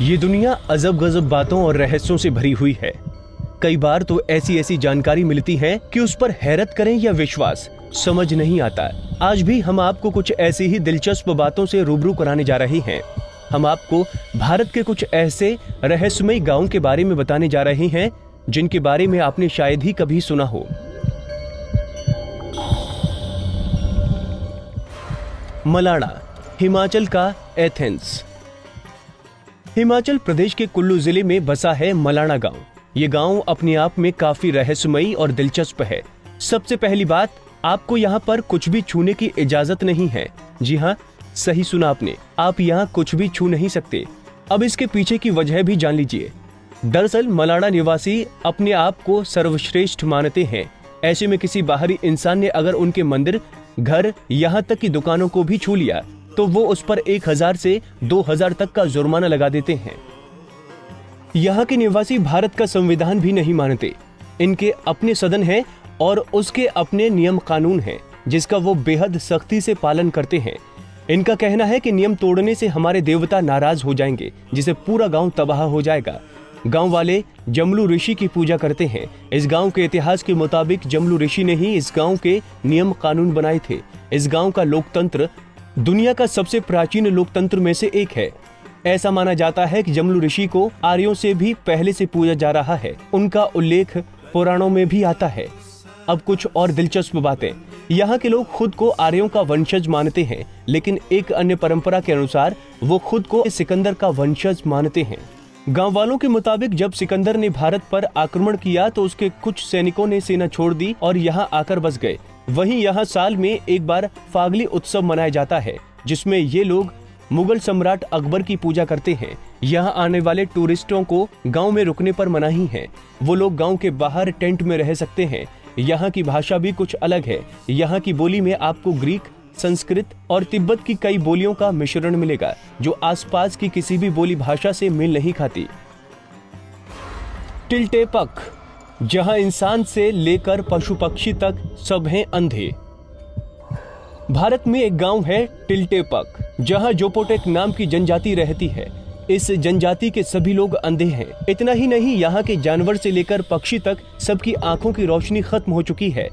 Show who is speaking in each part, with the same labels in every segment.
Speaker 1: ये दुनिया अजब गजब बातों और रहस्यों से भरी हुई है। कई बार तो ऐसी ऐसी जानकारी मिलती है कि उस पर हैरत करें या विश्वास समझ नहीं आता। आज भी हम आपको कुछ ऐसी ही दिलचस्प बातों से रूबरू कराने जा रहे हैं। हम आपको भारत के कुछ ऐसे रहस्यमय गांवों के बारे में बताने जा रहे हैं जिनके बारे में आपने शायद ही कभी सुना हो। मलाड़ा, हिमाचल का एथेंस। हिमाचल प्रदेश के कुल्लू जिले में बसा है मलाड़ा गांव। ये गांव अपने आप में काफी रहस्यमयी और दिलचस्प है। सबसे पहली बात, आपको यहाँ पर कुछ भी छूने की इजाजत नहीं है। जी हाँ, सही सुना आपने, आप यहाँ कुछ भी छू नहीं सकते। अब इसके पीछे की वजह भी जान लीजिए। दरअसल मलाड़ा निवासी अपने आप को सर्वश्रेष्ठ मानते हैं। ऐसे में किसी बाहरी इंसान ने अगर उनके मंदिर, घर, यहाँ तक की दुकानों को भी छू लिया तो वो उस पर 1000 से 2000 तक का जुर्माना लगा देते हैं। यहाँ के निवासी भारत का संविधान भी नहीं मानते। इनके अपने सदन है और उसके अपने नियम कानून हैं जिसका वो बेहद सख्ती से पालन करते हैं। इनका कहना है कि नियम तोड़ने से हमारे देवता नाराज हो जाएंगे, जिससे पूरा गांव तबाह हो जाएगा। गांव वाले जमलू ऋषि की पूजा करते हैं। इस गांव के इतिहास के मुताबिक जमलू ऋषि ने ही इस गांव के नियम कानून बनाए थे। इस गांव का लोकतंत्र दुनिया का सबसे प्राचीन लोकतंत्र में से एक है। ऐसा माना जाता है कि जमलू ऋषि को आर्यों से भी पहले से पूजा जा रहा है। उनका उल्लेख पुराणों में भी आता है। अब कुछ और दिलचस्प बातें। यहाँ के लोग खुद को आर्यों का वंशज मानते हैं, लेकिन एक अन्य परंपरा के अनुसार वो खुद को सिकंदर का वंशज मानते हैं। गांव वालों के मुताबिक जब सिकंदर ने भारत पर आक्रमण किया तो उसके कुछ सैनिकों ने सेना छोड़ दी और यहाँ आकर बस गए। वहीं यहाँ साल में एक बार फागली उत्सव मनाया जाता है, जिसमें ये लोग मुगल सम्राट अकबर की पूजा करते हैं। यहाँ आने वाले टूरिस्टों को गांव में रुकने पर मनाही है। वो लोग गांव के बाहर टेंट में रह सकते हैं। यहाँ की भाषा भी कुछ अलग है। यहाँ की बोली में आपको ग्रीक, संस्कृत और तिब्बत की कई बोलियों का मिश्रण मिलेगा, जो आसपास की किसी भी बोली भाषा से मेल नहीं खाती। टिल्टेपक, जहां इंसान से लेकर पशु पक्षी तक सब हैं अंधे। भारत में एक गांव है टिल्टेपक, जहां जोपोटेक नाम की जनजाति रहती है। इस जनजाति के सभी लोग अंधे हैं। इतना ही नहीं, यहाँ के जानवर से लेकर पक्षी तक सबकी आंखों की रोशनी खत्म हो चुकी है।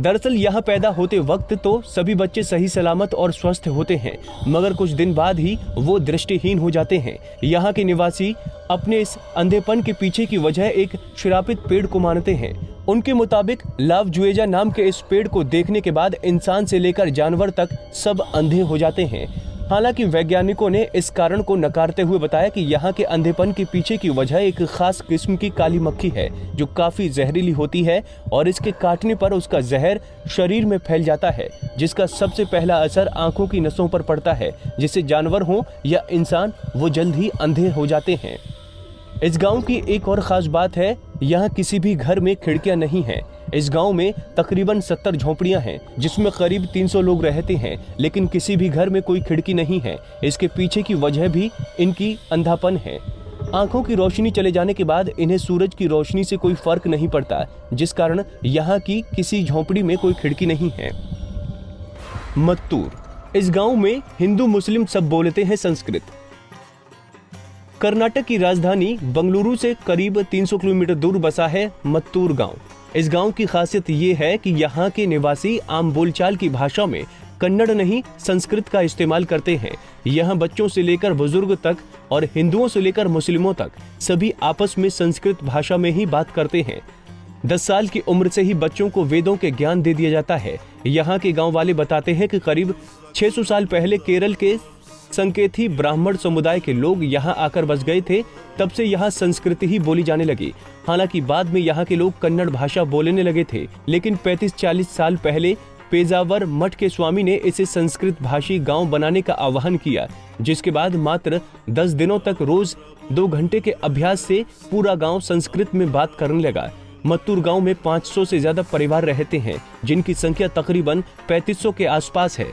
Speaker 1: दरअसल यहाँ पैदा होते वक्त तो सभी बच्चे सही सलामत और स्वस्थ होते हैं, मगर कुछ दिन बाद ही वो दृष्टिहीन हो जाते हैं। यहाँ के निवासी अपने इस अंधेपन के पीछे की वजह एक श्रापित पेड़ को मानते हैं। उनके मुताबिक लाव जुएजा नाम के इस पेड़ को देखने के बाद इंसान से लेकर जानवर तक सब अंधे हो जाते हैं। हालांकि वैज्ञानिकों ने इस कारण को नकारते हुए बताया कि यहाँ के अंधेपन के पीछे की वजह एक खास किस्म की काली मक्खी है, जो काफी जहरीली होती है और इसके काटने पर उसका जहर शरीर में फैल जाता है, जिसका सबसे पहला असर आंखों की नसों पर पड़ता है, जिससे जानवर हो या इंसान वो जल्द ही अंधे हो जाते हैं। इस गांव की एक और खास बात है, यहाँ किसी भी घर में खिड़कियां नहीं हैं। इस गांव में तकरीबन 70 झोपड़ियां हैं, जिसमें करीब 300 लोग रहते हैं, लेकिन किसी भी घर में कोई खिड़की नहीं है। इसके पीछे की वजह भी इनकी अंधापन है। आंखों की रोशनी चले जाने के बाद इन्हें सूरज की रोशनी से कोई फर्क नहीं पड़ता, जिस कारण यहाँ की किसी झोपड़ी में कोई खिड़की नहीं है। मत्तूर, इस गाँव में हिंदू मुस्लिम सब बोलते हैं संस्कृत। कर्नाटक की राजधानी बंगलुरु से करीब 300 किलोमीटर दूर बसा है मत्तूर गांव। इस गांव की खासियत ये है कि यहाँ के निवासी आम बोलचाल की भाषा में कन्नड़ नहीं संस्कृत का इस्तेमाल करते हैं। यहाँ बच्चों से लेकर बुजुर्ग तक और हिंदुओं से लेकर मुस्लिमों तक सभी आपस में संस्कृत भाषा में ही बात करते हैं। 10 साल की उम्र से ही बच्चों को वेदों के ज्ञान दे दिया जाता है। यहाँ के गाँव वाले बताते हैं कि करीब 600 साल पहले केरल के संकेथी ब्राह्मण समुदाय के लोग यहाँ आकर बस गए थे। तब से यहाँ संस्कृत ही बोली जाने लगी। हालांकि बाद में यहाँ के लोग कन्नड़ भाषा बोलने लगे थे, लेकिन 35-40 साल पहले पेजावर मठ के स्वामी ने इसे संस्कृत भाषी गांव बनाने का आह्वान किया, जिसके बाद मात्र 10 दिनों तक रोज 2 घंटे के अभ्यास से पूरा गाँव संस्कृत में बात करने लगा। मत्तूर गाँव में 500 से ज्यादा परिवार रहते हैं, जिनकी संख्या तकरीबन 3500 के आसपास है।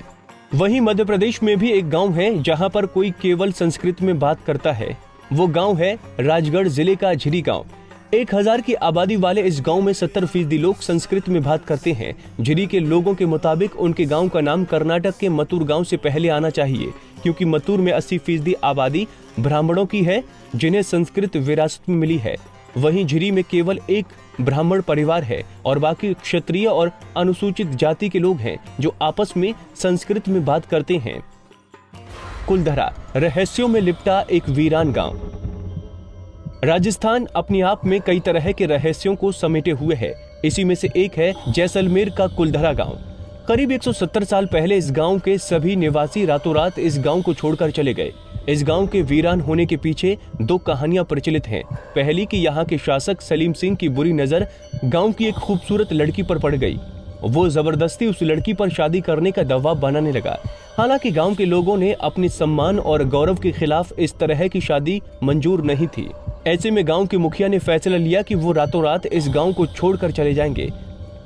Speaker 1: वहीं मध्य प्रदेश में भी एक गांव है जहां पर कोई केवल संस्कृत में बात करता है। वो गांव है राजगढ़ जिले का झिरी गांव। 1000 की आबादी वाले इस गांव में 70% लोग संस्कृत में बात करते हैं। झिरी के लोगों के मुताबिक उनके गांव का नाम कर्नाटक के मत्तूर गांव से पहले आना चाहिए, क्योंकि मत्तूर में 80% आबादी ब्राह्मणों की है जिन्हें संस्कृत विरासत में मिली है। वहीं झिरी में केवल एक ब्राह्मण परिवार है और बाकी क्षत्रिय और अनुसूचित जाति के लोग हैं जो आपस में संस्कृत में बात करते हैं। कुलधरा, रहस्यों में लिपटा एक वीरान गांव। राजस्थान अपने आप में कई तरह के रहस्यों को समेटे हुए है। इसी में से एक है जैसलमेर का कुलधरा गांव। करीब 170 साल पहले इस गांव के सभी निवासी रातों रात इस गांव को छोड़कर चले गए। इस गांव के वीरान होने के पीछे 2 कहानियां प्रचलित हैं। पहली कि यहाँ के शासक सलीम सिंह की बुरी नजर गांव की एक खूबसूरत लड़की पर पड़ गई। वो जबरदस्ती उस लड़की पर शादी करने का दबाव बनाने लगा। हालांकि गांव के लोगों ने अपने सम्मान और गौरव के खिलाफ इस तरह की शादी मंजूर नहीं थी। ऐसे में गांव के मुखिया ने फैसला लिया कि वो रातों रात इस गांव को छोड़कर चले जाएंगे।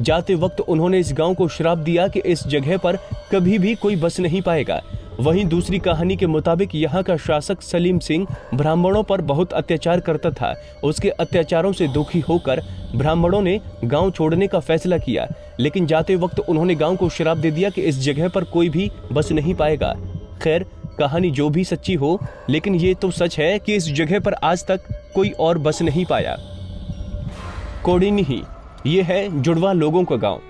Speaker 1: जाते वक्त उन्होंने इस गांव को श्राप दिया कि इस जगह पर कभी भी कोई बस नहीं पाएगा। वहीं दूसरी कहानी के मुताबिक यहाँ का शासक सलीम सिंह ब्राह्मणों पर बहुत अत्याचार करता था। उसके अत्याचारों से दुखी होकर ब्राह्मणों ने गांव छोड़ने का फैसला किया, लेकिन जाते वक्त उन्होंने गांव को श्राप दे दिया कि इस जगह पर कोई भी बस नहीं पाएगा। खैर, कहानी जो भी सच्ची हो, लेकिन ये तो सच है कि इस जगह पर आज तक कोई और बस नहीं पाया। कोडिन्ही, ये है जुड़वा लोगों का गांव।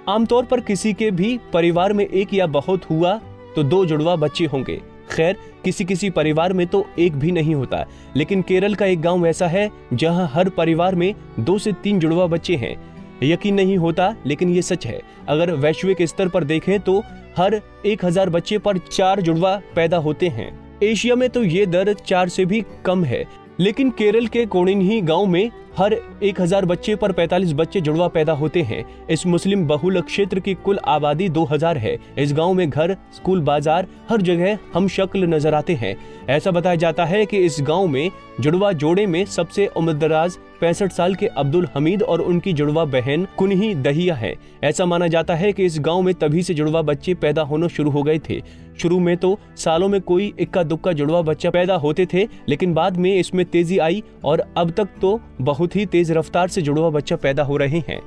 Speaker 1: आमतौर पर किसी के भी परिवार में एक या बहुत हुआ तो 2 जुड़वा बच्चे होंगे। खैर, किसी किसी परिवार में तो एक भी नहीं होता, लेकिन केरल का एक गांव ऐसा है जहां हर परिवार में 2 से 3 जुड़वा बच्चे हैं। यकीन नहीं होता, लेकिन ये सच है। अगर वैश्विक स्तर पर देखें तो हर 1000 बच्चे पर 4 जुड़वा पैदा होते हैं। एशिया में तो ये दर 4 से भी कम है, लेकिन केरल के कोडिन्ही गांव में हर 1000 बच्चे पर 45 बच्चे जुड़वा पैदा होते हैं। इस मुस्लिम बहुल क्षेत्र की कुल आबादी 2000 है। इस गांव में घर, स्कूल, बाजार, हर जगह हम शक्ल नजर आते हैं। ऐसा बताया जाता है कि इस गांव में जुड़वा जोड़े में सबसे उम्रदराज 65 साल के अब्दुल हमीद और उनकी जुड़वा बहन कुन्ही दहिया है। ऐसा माना जाता है कि इस गांव में तभी से जुड़वा बच्चे पैदा होना शुरू हो गए थे। शुरू में तो सालों में कोई इक्का दुक्का जुड़वा बच्चा पैदा होते थे, लेकिन बाद में इसमें तेजी आई और अब तक तो बहुत ही तेज रफ्तार से जुड़वा बच्चा पैदा हो रहे हैं।